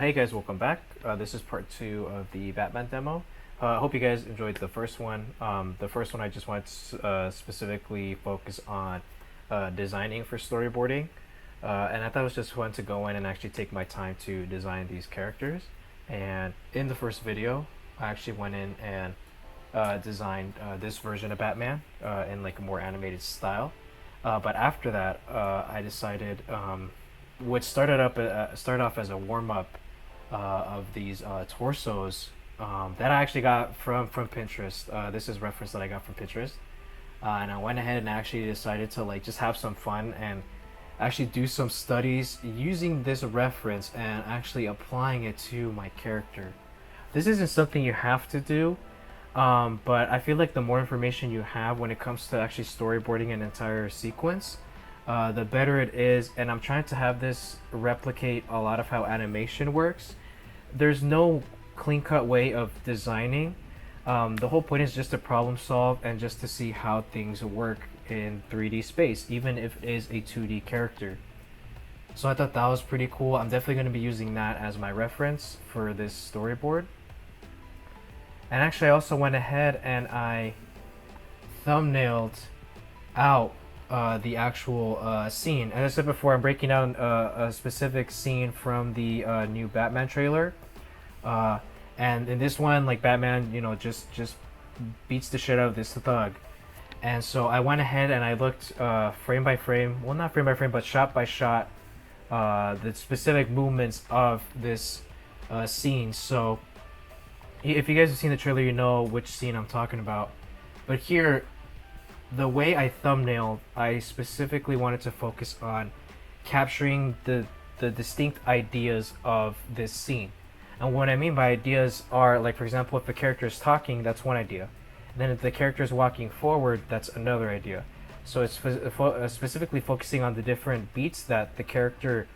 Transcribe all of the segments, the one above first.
Hey guys, welcome back. This is part 2 of the Batman demo. I hope you guys enjoyed the first one. The first one I just wanted to specifically focus on designing for storyboarding. And I thought it was just fun to go in and actually take my time to design these characters. And in the first video, I actually went in and designed this version of Batman in like a more animated style. But after that, I decided what started off as a warm up of these torsos that I actually got from Pinterest. This is reference that I got from Pinterest, and I went ahead and actually decided to like just have some fun and actually do some studies using this reference and actually applying it to my character. This isn't something you have to do, but I feel like the more information you have when it comes to actually storyboarding an entire sequence, the better it is. And I'm trying to have this replicate a lot of how animation works. There's no clean-cut way of designing. The whole point is just to problem solve and just to see how things work in 3D space, even if it is a 2D character. So I thought that was pretty cool. I'm definitely going to be using that as my reference for this storyboard. And actually I also went ahead and I thumbnailed out the actual scene. As I said before, I'm breaking down a specific scene from the new Batman trailer. And in this one, like Batman, you know, just beats the shit out of this thug. And so I went ahead and I looked frame by frame, well not frame by frame, but shot by shot, the specific movements of this scene. So if you guys have seen the trailer, you know which scene I'm talking about. But here, the way I thumbnailed, I specifically wanted to focus on capturing the distinct ideas of this scene. And what I mean by ideas are, like, for example, if the character is talking, that's one idea. And then if the character is walking forward, that's another idea. So it's specifically focusing on the different beats that the character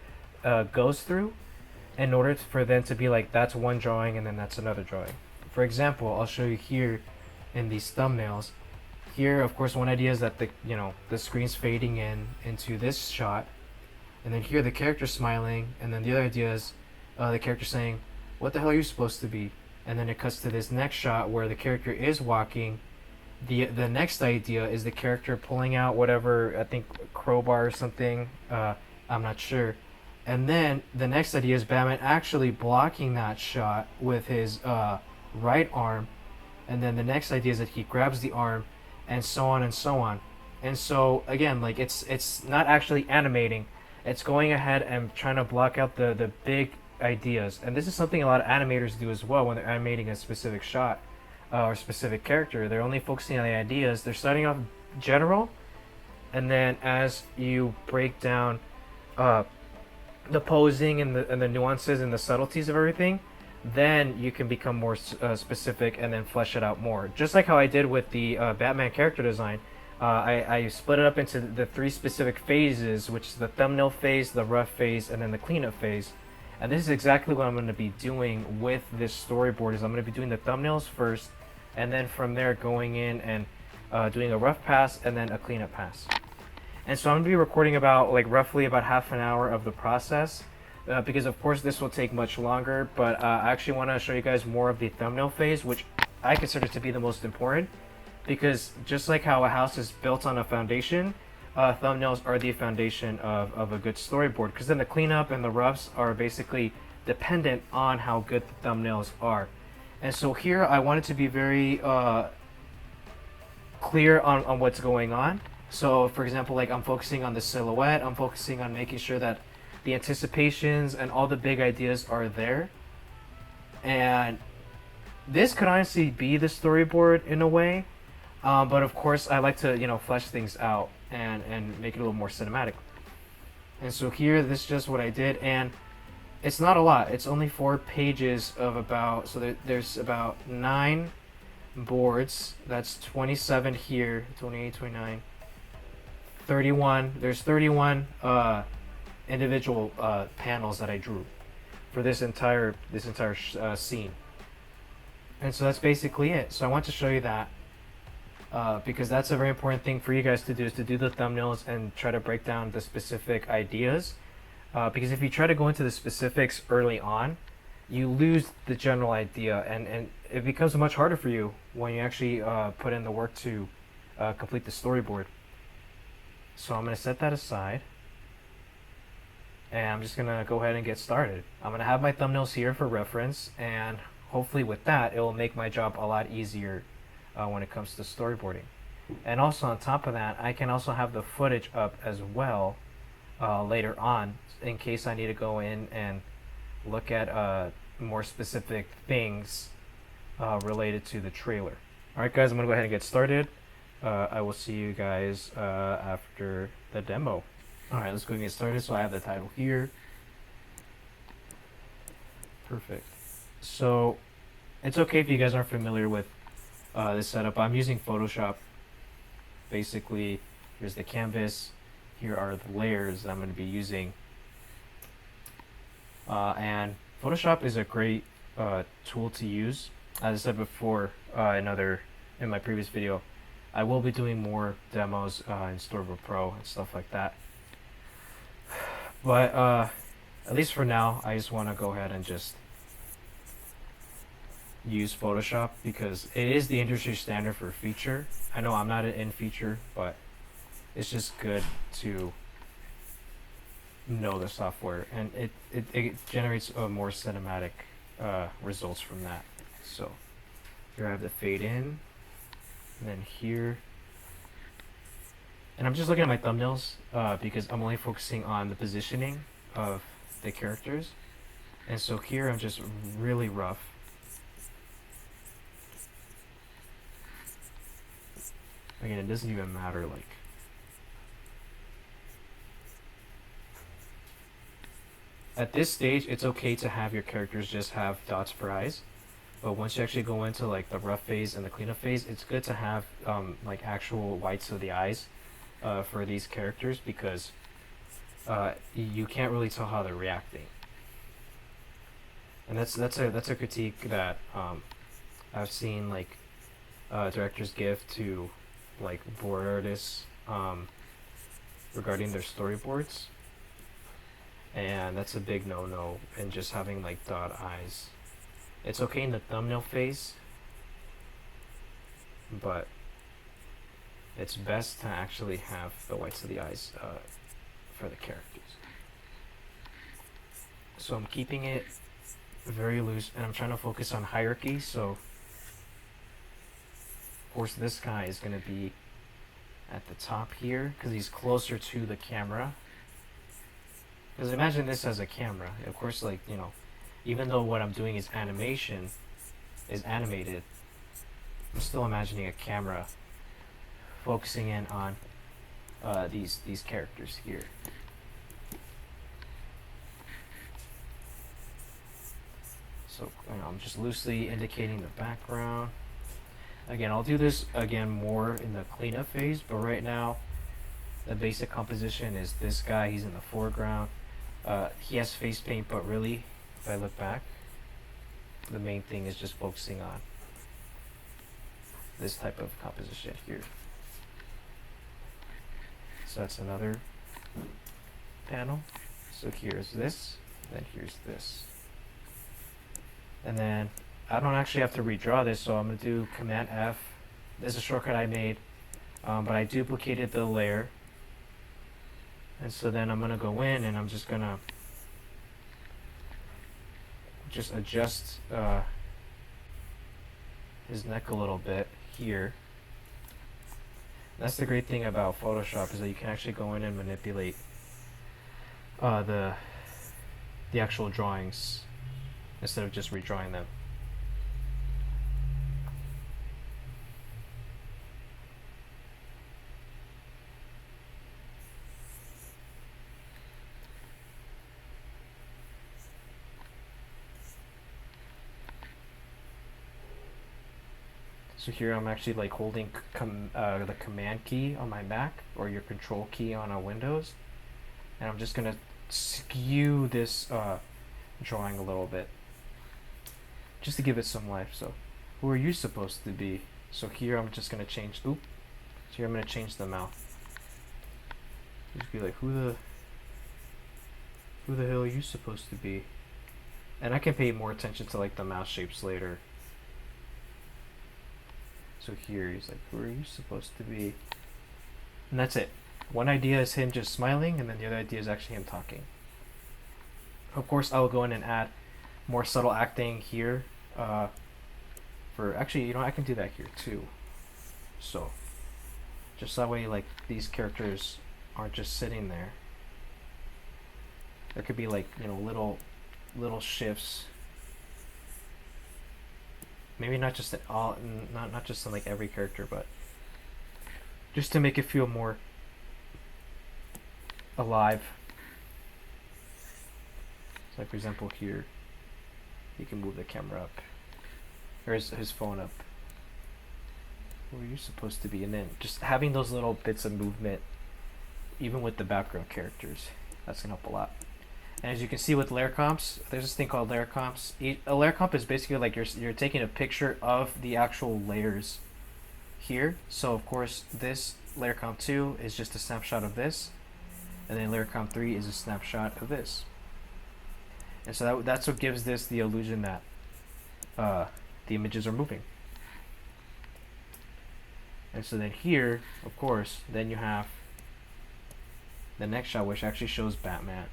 goes through in order for them to be like, that's one drawing and then that's another drawing. For example, I'll show you here in these thumbnails. Here, of course, one idea is that the screen's fading into this shot, and then here the character's smiling, and then the other idea is the character saying, "What the hell are you supposed to be?" And then it cuts to this next shot where the character is walking. The next idea is the character pulling out whatever, I think crowbar or something. I'm not sure. And then the next idea is Batman actually blocking that shot with his right arm. And then the next idea is that he grabs the arm, and so on and so on. And so again, like it's not actually animating. It's going ahead and trying to block out the big ideas. And this is something a lot of animators do as well when they're animating a specific shot or specific character. They're only focusing on the ideas. They're starting off general, and then as you break down the posing and the nuances and the subtleties of everything, then you can become more specific and then flesh it out more. Just like how I did with the Batman character design, I split it up into the 3 specific phases, which is the thumbnail phase, the rough phase, and then the cleanup phase. And this is exactly what I'm going to be doing with this storyboard. Is I'm going to be doing the thumbnails first, and then from there going in and doing a rough pass and then a cleanup pass. And so I'm going to be recording about roughly about half an hour of the process, because of course this will take much longer, but I actually want to show you guys more of the thumbnail phase, which I consider to be the most important, because just like how a house is built on a foundation, thumbnails are the foundation of a good storyboard, because then the cleanup and the roughs are basically dependent on how good the thumbnails are. And so here I wanted to be very clear on what's going on. So for example, like I'm focusing on the silhouette, I'm focusing on making sure that the anticipations and all the big ideas are there. And this could honestly be the storyboard in a way, but of course I like to flesh things out and make it a little more cinematic. And so here, this is just what I did, and it's not a lot. It's only 4 pages of about, so there's about 9 boards. That's 27 here, 28, 29, 31. There's 31 individual panels that I drew for this entire scene. And so that's basically it. So I want to show you that because that's a very important thing for you guys to do, is to do the thumbnails and try to break down the specific ideas. Because if you try to go into the specifics early on, you lose the general idea, and it becomes much harder for you when you actually put in the work to complete the storyboard. So I'm going to set that aside, and I'm just going to go ahead and get started. I'm going to have my thumbnails here for reference, and hopefully with that, it will make my job a lot easier when it comes to storyboarding. And also on top of that, I can also have the footage up as well later on in case I need to go in and look at more specific things related to the trailer. Alright guys, I'm going to go ahead and get started. I will see you guys after the demo. Alright, let's go and get started. So I have the title here. Perfect. So it's okay if you guys aren't familiar with this setup. I'm using Photoshop. Basically, here's the canvas. Here are the layers that I'm going to be using. And Photoshop is a great tool to use. As I said before in my previous video, I will be doing more demos in Storyboard Pro and stuff like that. But at least for now, I just want to go ahead and just use Photoshop because it is the industry standard for feature. I know I'm not in feature, but it's just good to know the software, and it generates more cinematic results from that. So here I have the fade in, and then here, and I'm just looking at my thumbnails because I'm only focusing on the positioning of the characters, and so here I'm just really rough. Again, it doesn't even matter, like, at this stage, it's okay to have your characters just have dots for eyes, but once you actually go into like the rough phase and the cleanup phase, it's good to have like actual whites of the eyes for these characters because you can't really tell how they're reacting. And that's a critique that I've seen like directors give to like board artists regarding their storyboards. And that's a big no-no in just having like dot eyes. It's okay in the thumbnail phase, but it's best to actually have the whites of the eyes for the characters. So I'm keeping it very loose, and I'm trying to focus on hierarchy. So of course this guy is going to be at the top here because he's closer to the camera. Because imagine this as a camera. Of course, like, you know, even though what I'm doing is animated, I'm still imagining a camera focusing in on these characters here. So, you know, I'm just loosely indicating the background. Again, I'll do this again more in the cleanup phase, but right now the basic composition is this guy. He's in the foreground. He has face paint, but really, if I look back, the main thing is just focusing on this type of composition here. So that's another panel. So here's this, then here's this. And then I don't actually have to redraw this, so I'm going to do Command F. This is a shortcut I made, but I duplicated the layer. And so then I'm going to go in and I'm just going to just adjust his neck a little bit here. That's the great thing about Photoshop, is that you can actually go in and manipulate the actual drawings instead of just redrawing them. So here I'm actually like holding the command key on my Mac, or your control key on a Windows, and I'm just gonna skew this drawing a little bit just to give it some life. So who are you supposed to be? So here I'm just gonna change, so here I'm gonna change the mouth. Just be like, who the hell are you supposed to be? And I can pay more attention to like the mouse shapes later. So here he's like, who are you supposed to be? And that's it. One idea is him just smiling, and then the other idea is actually him talking. Of course, I will go in and add more subtle acting here. For actually, you know, I can do that here too. So just that way, like, these characters aren't just sitting there. There could be like, you know, little shifts. Maybe not just in all, not just in like every character, but just to make it feel more alive. So like for example here, you can move the camera up, or his phone up. Where you're supposed to be, and then just having those little bits of movement, even with the background characters, that's gonna help a lot. And as you can see with layer comps, there's this thing called layer comps. A layer comp is basically like you're taking a picture of the actual layers here. So of course this layer comp 2 is just a snapshot of this, and then layer comp 3 is a snapshot of this. And so that's what gives this the illusion that the images are moving. And so then here, of course, then you have the next shot, which actually shows Batman.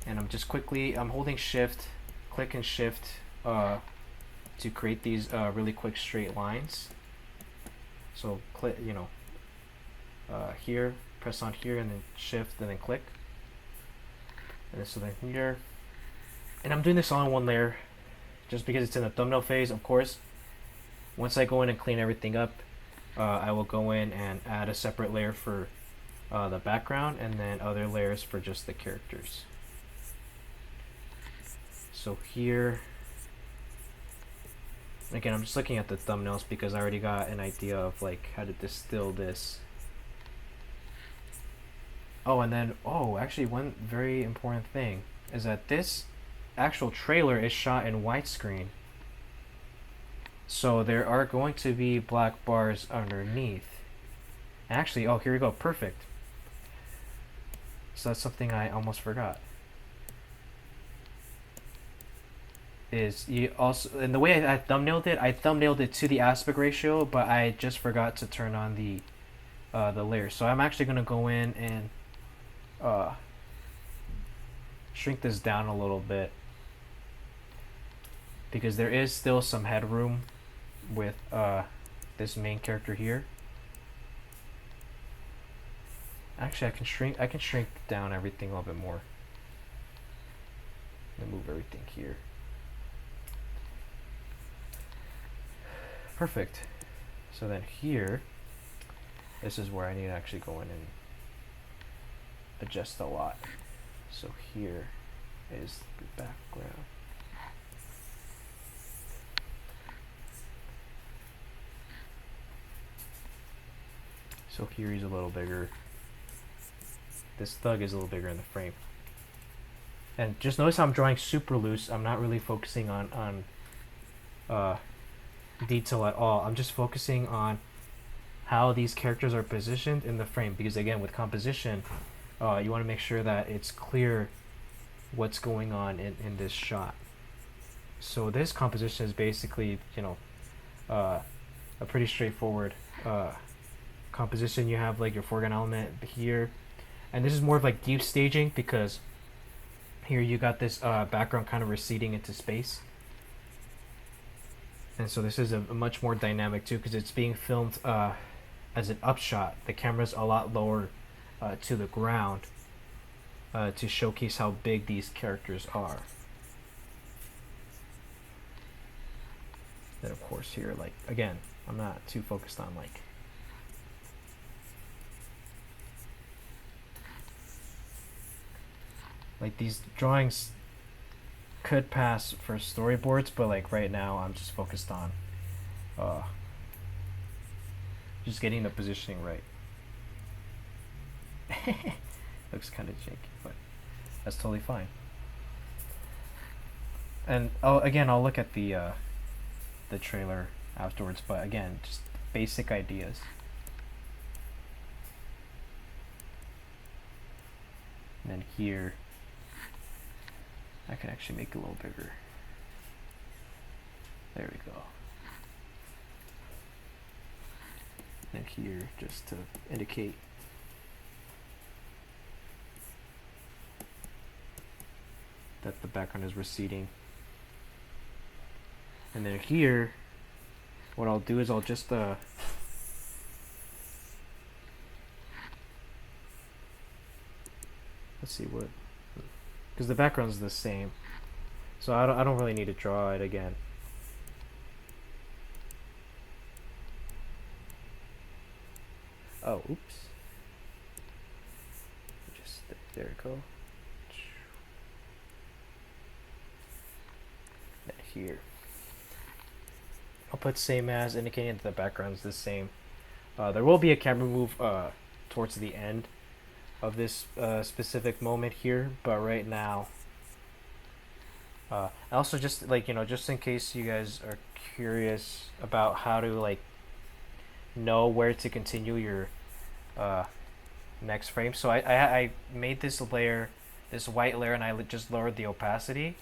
And I'm holding shift, click and shift to create these really quick straight lines. So click, you know, here, press on here, and then shift, and then click. And so then here, and I'm doing this all in one layer, just because it's in the thumbnail phase. Of course, once I go in and clean everything up, I will go in and add a separate layer for the background, and then other layers for just the characters. So here, again, I'm just looking at the thumbnails because I already got an idea of like how to distill this. Oh, and then, actually one very important thing is that this actual trailer is shot in widescreen. So there are going to be black bars underneath. Actually, here we go, perfect. So that's something I almost forgot. Is you also, and the way I thumbnailed it to the aspect ratio, but I just forgot to turn on the layers. So I'm actually gonna go in and shrink this down a little bit, because there is still some headroom with this main character here. Actually, I can shrink down everything a little bit more and move everything here. Perfect. So then here, this is where I need to actually go in and adjust a lot. So here is the background. So here he's a little bigger. This thug is a little bigger in the frame. And just notice how I'm drawing super loose. I'm not really focusing on detail at all. I'm just focusing on how these characters are positioned in the frame, because again, with composition, you want to make sure that it's clear what's going on in this shot. So this composition is basically, you know, a pretty straightforward composition. You have like your foreground element here, and this is more of like deep staging, because here you got this background kind of receding into space. And so this is a much more dynamic too, because it's being filmed as an upshot. The camera's a lot lower to the ground to showcase how big these characters are. Then of course here, like, again, I'm not too focused on like these drawings could pass for storyboards, but like right now I'm just focused on just getting the positioning right. Looks kind of janky, but that's totally fine. And again, I'll look at the trailer afterwards, but again, just basic ideas. And then here I can actually make it a little bigger. There we go. And here, just to indicate that the background is receding. And then here, what I'll do is I'll just let's see what, because the background is the same, so I don't really need to draw it again. Oh, oops. Just there we go. And here, I'll put same as, indicating that the background is the same. There will be a camera move towards the end of this specific moment here, but right now, also just like, you know, just in case you guys are curious about how to like know where to continue your next frame. So I made this layer, this white layer, and I just lowered the opacity,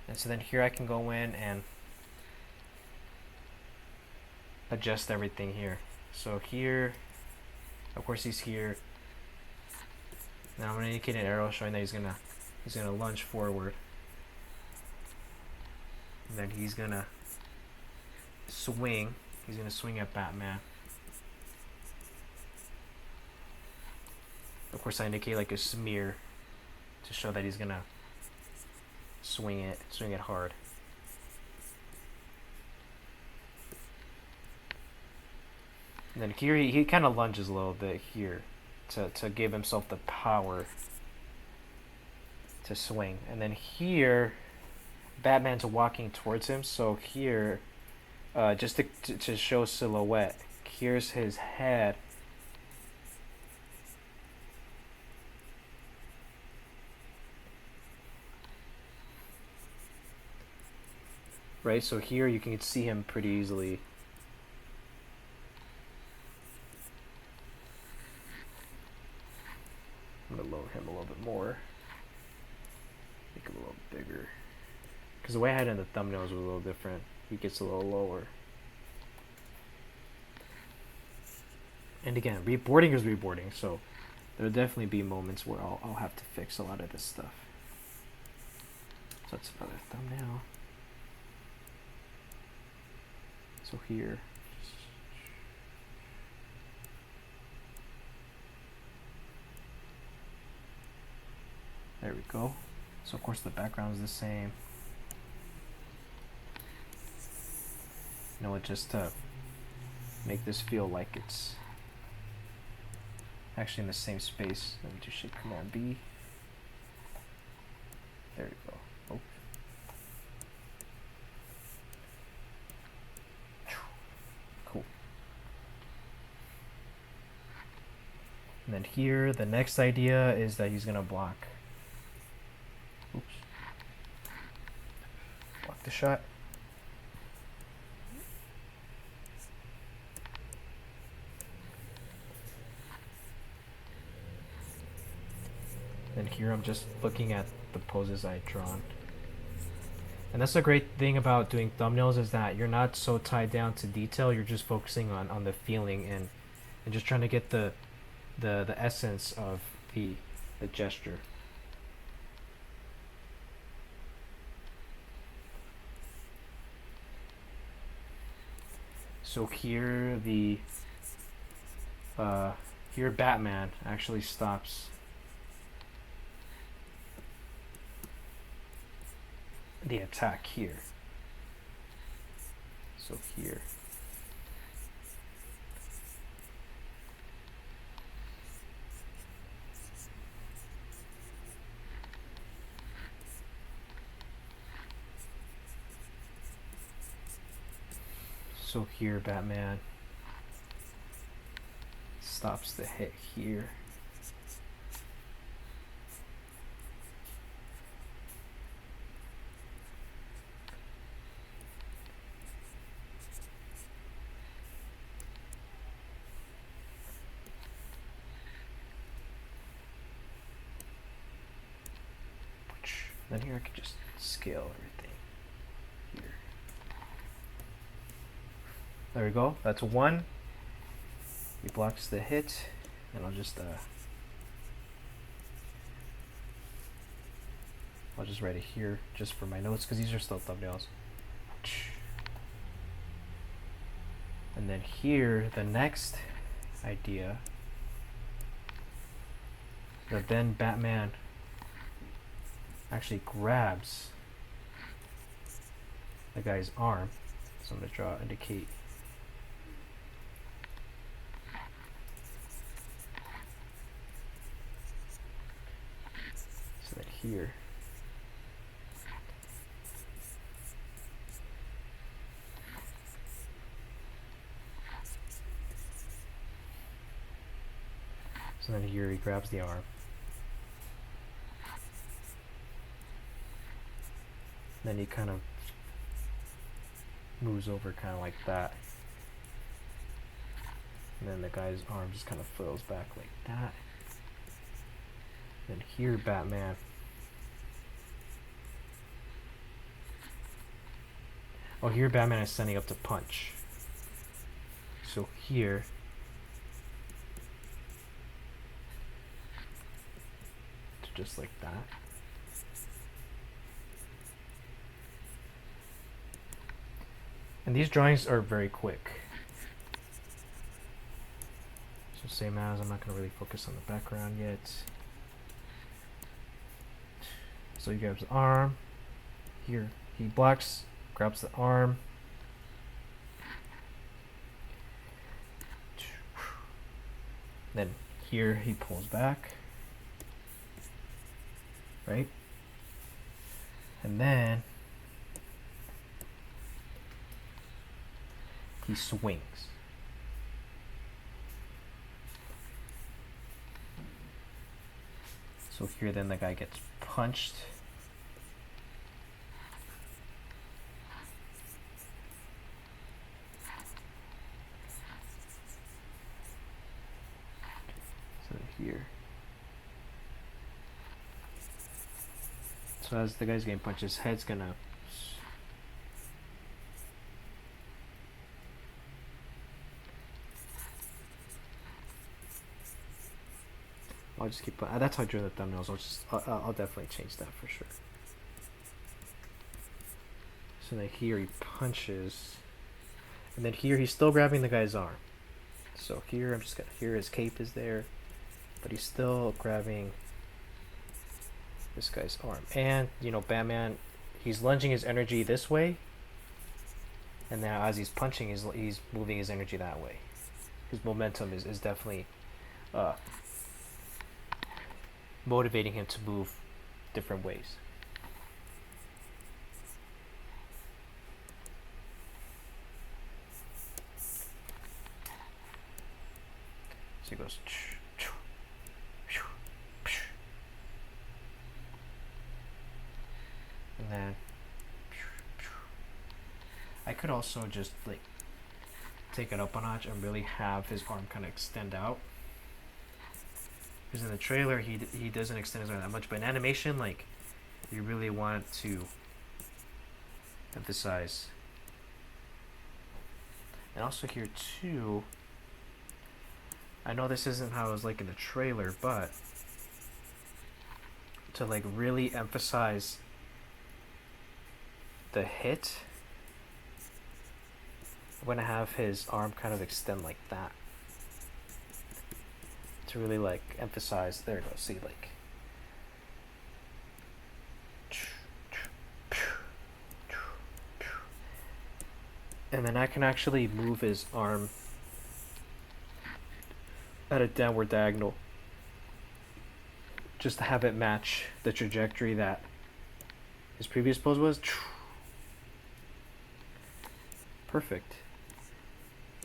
and so then here I can go in and adjust everything here. So here, of course, he's here. Now I'm gonna indicate an arrow showing that he's gonna lunge forward, and then he's gonna swing. He's gonna swing at Batman. Of course, I indicate like a smear to show that he's gonna swing it hard. And then here he kind of lunges a little bit here to give himself the power to swing. And then here, Batman's walking towards him, so here, just to show silhouette, here's his head. Right, so here you can see him pretty easily. I'm gonna lower him a little bit more. Make him a little bigger. Because the way I had it in the thumbnails was a little different. He gets a little lower. And again, reboarding is reboarding, so there'll definitely be moments where I'll have to fix a lot of this stuff. So that's another thumbnail. So here, there we go. So of course the background is the same. You know what, just to make this feel like it's actually in the same space, let me just hit Command B. There we go. Oh. Cool. And then here, the next idea is that he's gonna block. Oops. Block the shot. And here I'm just looking at the poses I've drawn. And that's the great thing about doing thumbnails, is that you're not so tied down to detail, you're just focusing on the feeling and just trying to get the essence of the gesture. So here here Batman actually stops the attack here. So here. So here Batman stops the hit here. Then here I can just scale everything here. There we go. That's one. He blocks the hit, and I'll just write it here just for my notes because these are still thumbnails. And then here, the next idea that then Batman actually grabs the guy's arm. So I'm going to indicate. So that here. So then here he grabs the arm. Then he kind of moves over kind of like that. And then the guy's arm just kind of flails back like that. Then here Batman here Batman is standing up to punch. So here just like that. And these drawings are very quick. So same as, I'm not going to really focus on the background yet. So he grabs the arm. Here he blocks, grabs the arm. Then here he pulls back. Right? And then he swings. So here then the guy gets punched. So here. So as the guy's getting punched, his head's gonna I'll just keep that's how I drew the thumbnails. I'll definitely change that for sure. So then here he punches, and then here he's still grabbing the guy's arm. So here I'm just gonna, here his cape is there, but he's still grabbing this guy's arm. And you know, Batman, he's lunging his energy this way, and now as he's punching, he's moving his energy that way. His momentum is definitely motivating him to move different ways. So he goes and then I could also just like take it up a notch and really have his arm kind of extend out. Because in the trailer, he doesn't extend his arm that much, but in animation, like, you really want to emphasize. And also here too, I know this isn't how it was like in the trailer, but to like really emphasize the hit, I'm gonna have his arm kind of extend like that. To really like emphasize, there you go, see, like and then I can actually move his arm at a downward diagonal just to have it match the trajectory that his previous pose was. Perfect.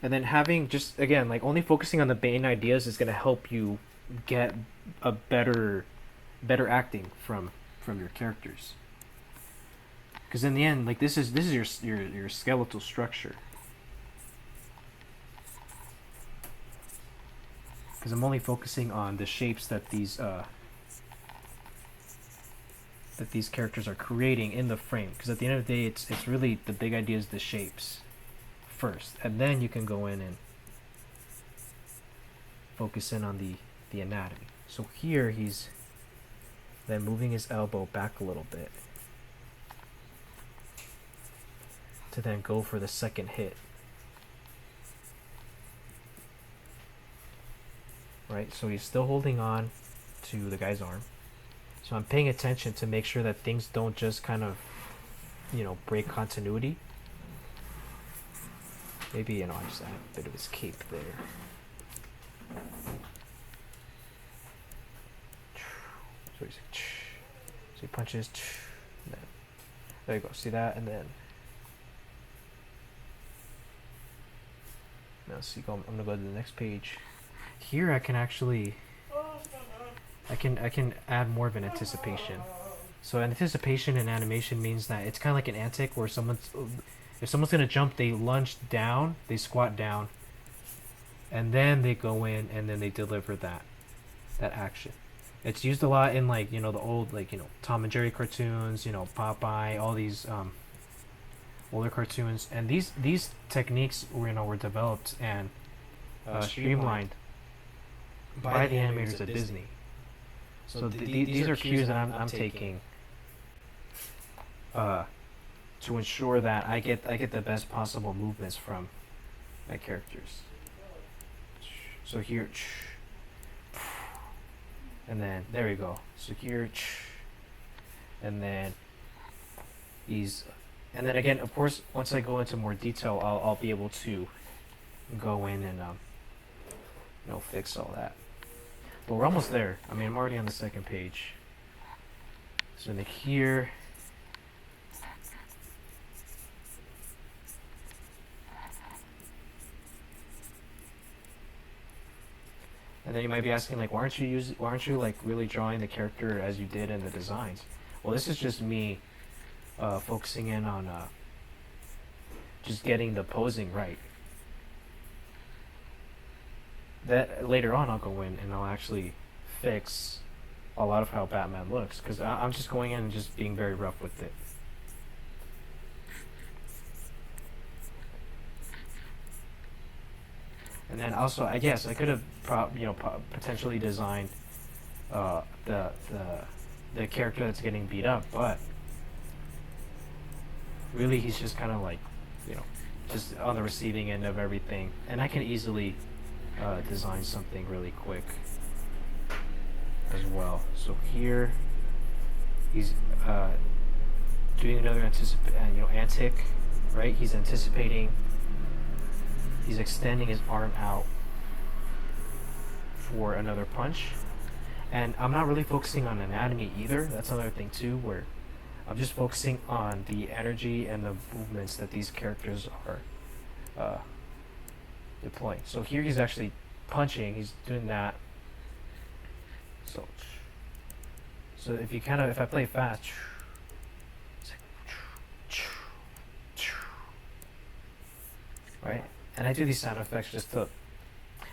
And then having just, again, like only focusing on the main ideas is going to help you get a better acting from your characters. Because in the end, like this is your skeletal structure. Because I'm only focusing on the shapes that these characters are creating in the frame. Because at the end of the day, it's really the big idea is the shapes first, and then you can go in and focus in on the anatomy. So here he's then moving his elbow back a little bit to then go for the second hit. Right, so he's still holding on to the guy's arm. So I'm paying attention to make sure that things don't just kind of, break continuity. Maybe, I just add a bit of his cape there. So he's like, so he punches, and then, there you go, see that, and then, now see, I'm gonna go to the next page. Here I can actually, I can add more of an anticipation. So anticipation in animation means that it's kind of like an antic where if someone's gonna jump, they lunge down, they squat down, and then they go in and then they deliver that action. It's used a lot in the old Tom and Jerry cartoons, Popeye, all these older cartoons, and these techniques were developed and streamlined by the animators at Disney. So these are cues that I'm taking to ensure that I get the best possible movements from my characters. So here, and then there we go. So here, and then and then again, of course, once I go into more detail, I'll be able to go in and fix all that. But we're almost there. I mean, I'm already on the second page. So then here, and then you might be asking, why aren't you really drawing the character as you did in the designs? Well, this is just me focusing in on just getting the posing right. That later on I'll go in and I'll actually fix a lot of how Batman looks, because I'm just going in and just being very rough with it. And then also, I guess I could have potentially designed the character that's getting beat up, but really he's just kind of just on the receiving end of everything, and I can easily design something really quick as well. So here he's doing another antic, right? He's anticipating. He's extending his arm out for another punch, and I'm not really focusing on anatomy either. That's another thing too, where I'm just focusing on the energy and the movements that these characters are deploying. So here he's actually punching, he's doing that. So if I play fast, it's right? And I do these sound effects just to,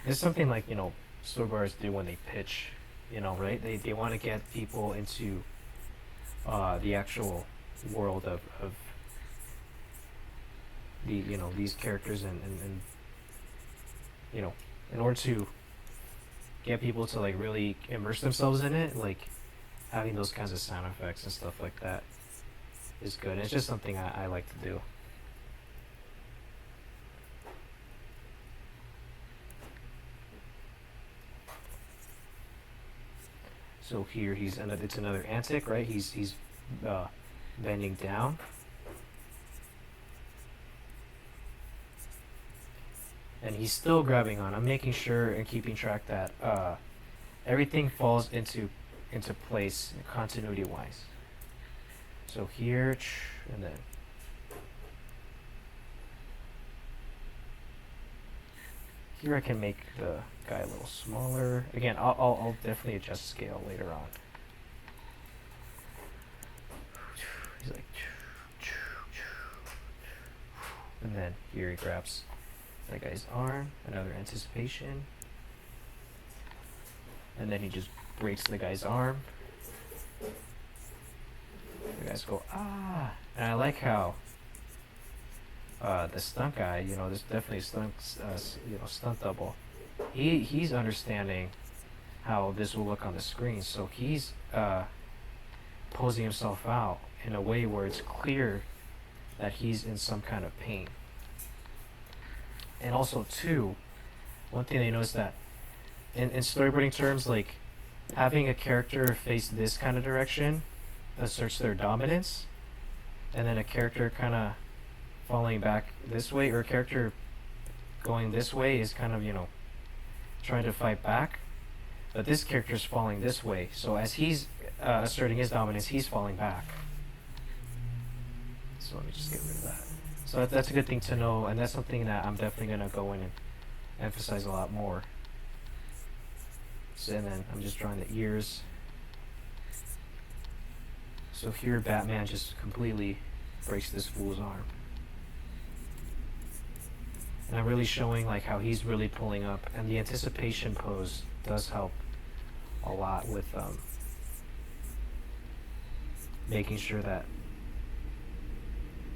it's something storyboards do when they pitch, right? They want to get people into the actual world of these characters, and in order to get people to really immerse themselves in it, having those kinds of sound effects and stuff like that is good. It's just something I like to do. So here it's another antic, right? He's bending down. And he's still grabbing on. I'm making sure and keeping track that everything falls into place continuity wise. So here, and then here I can make the guy a little smaller. Again, I'll definitely adjust scale later on. He's and then here he grabs that guy's arm, another anticipation, and then he just breaks the guy's arm. The guys go, ah! And I like how the stunt guy, there's definitely a stunt double. He's understanding how this will look on the screen, so he's posing himself out in a way where it's clear that he's in some kind of pain. And also, too, one thing they notice that in storyboarding terms, like having a character face this kind of direction asserts their dominance, and then a character kind of falling back this way, or a character going this way is kind of, trying to fight back. But this character's falling this way, so as he's asserting his dominance, he's falling back. So let me just get rid of that. So that's a good thing to know, and that's something that I'm definitely going to go in and emphasize a lot more. So, and then I'm just drawing the ears. So here Batman just completely breaks this fool's arm. And I'm really showing like how he's really pulling up, and the anticipation pose does help a lot with making sure that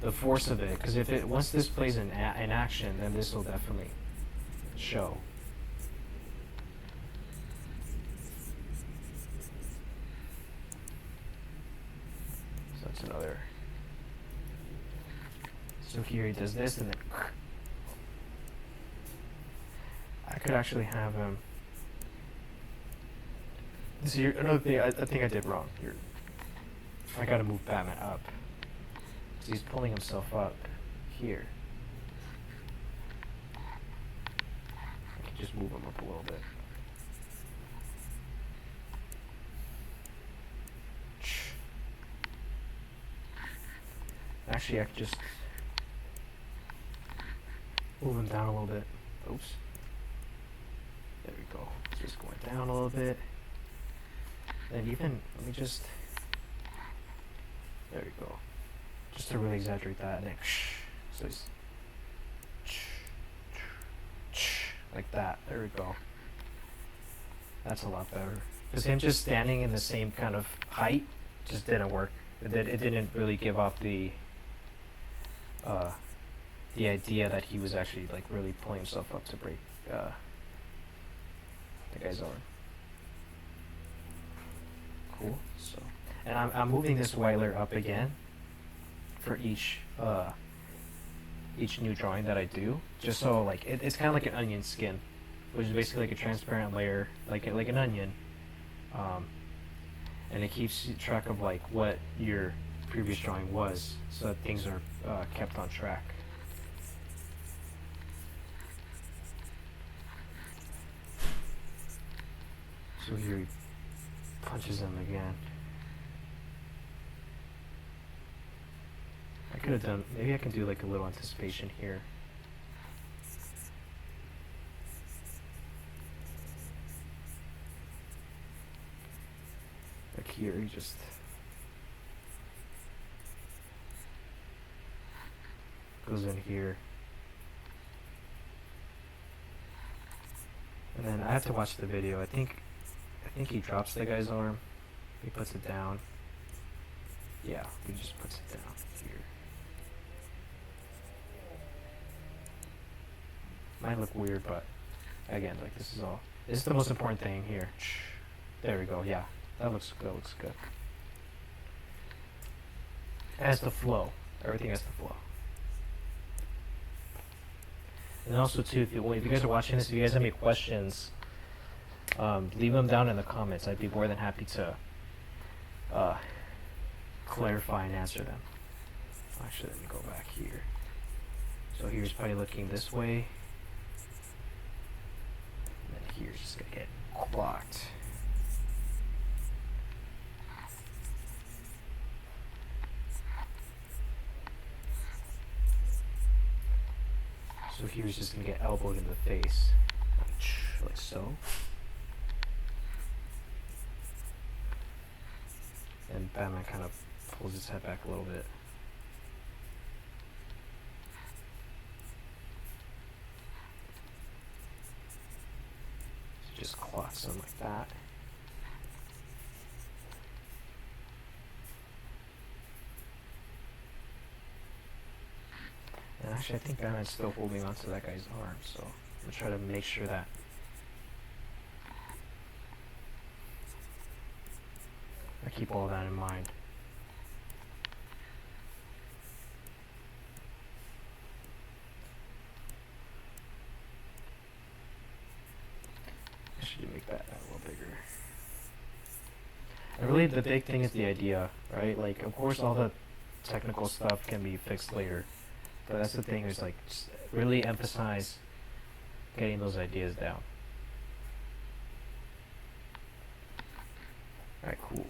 the force of it, because once this plays in action, then this will definitely show. So that's another. So here he does this, and then I could actually have him. See, another thing I think I did wrong here. I gotta move Batman up. So he's pulling himself up here. I can just move him up a little bit. Actually, I could just move him down a little bit. Oops. There we go. Just going down a little bit. And even, let me just, there we go. Just to really exaggerate that. And then, so he's, like that. There we go. That's a lot better. Because him just standing in the same kind of height just didn't work. It didn't really give off the idea that he was actually like really pulling himself up to break the guy's arm. Cool. So, and I'm moving this white layer up again for each new drawing that I do, just so like it's kind of like an onion skin, which is basically like a transparent layer, like an onion, and it keeps track of like what your previous drawing was, so that things are kept on track. So here he punches him again. I could have done, maybe I can do like a little anticipation here. Like here, he just goes in here. And then I have to watch the video. I think he drops the guy's arm. He puts it down. Yeah, he just puts it down here. Might look weird, but again, like this is the most important thing here. There we go. Yeah, that looks good. Looks good. It has the flow. Everything has the flow. And also too, if you guys are watching this, if you guys have any questions, leave them down in the comments. I'd be more than happy to clarify and answer them. Actually, let me go back here. So here's probably looking this way. And then here's just gonna get clocked. So here's just gonna get elbowed in the face, like so. And Batman kind of pulls his head back a little bit. So just clocks him like that. And Actually, I think Batman's still holding on to that guy's arm, so I'm gonna try to make sure that I keep all that in mind. I should make that a little bigger. And really, the big thing is the idea, right? Like, of course, all the technical stuff can be fixed later, but that's the thing, is like, just really emphasize getting those ideas down. Alright, cool.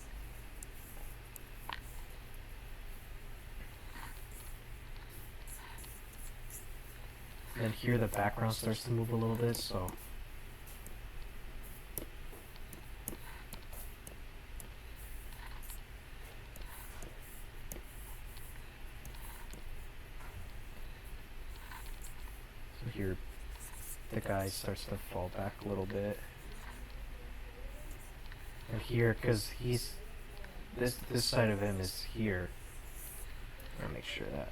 And here the background starts to move a little bit, so here the guy starts to fall back a little bit. And here, because he's this side of him is here. I'll make sure that.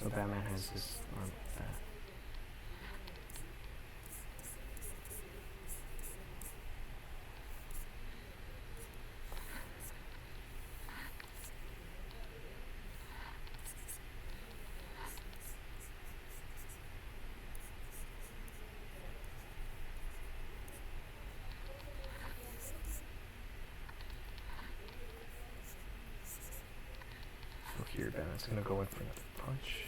So Batman has his arm like that. So here Batman's gonna go in for another punch.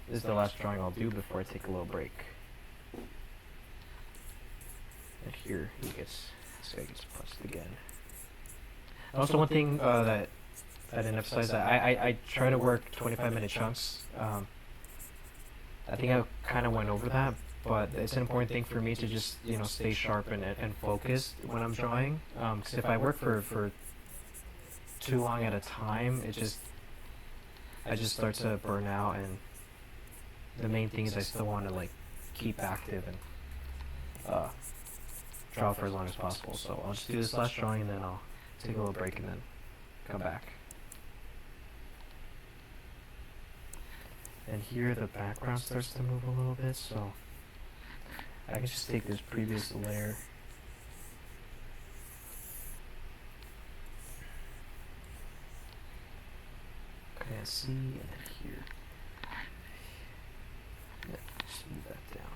This is the last drawing I'll do before I take a little break. And here this guy gets punched again. Also, one thing that I didn't emphasize, that I try to work 25-minute chunks. I think I kind of went over that, but it's an important thing for me to just, you know, stay sharp and focused when I'm drawing. Because if I work for too long at a time, I just start to burn out, and the main thing is I still want to like keep active and draw for as long as possible. So I'll just do this last drawing, and then I'll take a little break and then come back. And here the background starts to move a little bit, so I can just take this previous layer and see, and then here. Yeah, just move that down.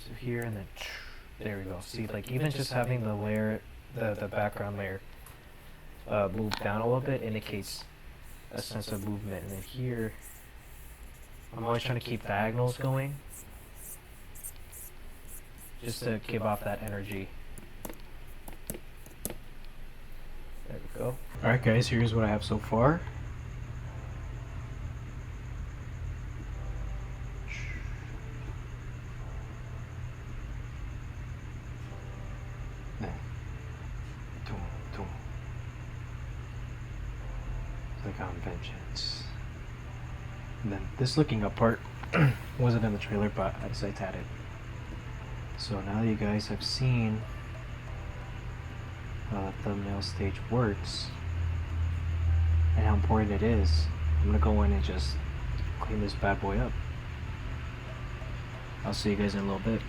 So here, and then there we go. See, like even just having the layer, the background layer move down a little bit indicates a sense of movement. And then here, I'm always trying to keep diagonals going, just to give off that energy. There we go. Alright guys, here's what I have so far. Like on vengeance. And then this looking up part wasn't in the trailer, but I decided to add it. So now you guys have seen how the thumbnail stage works and how important it is, I'm gonna go in and just clean this bad boy up. I'll see you guys in a little bit.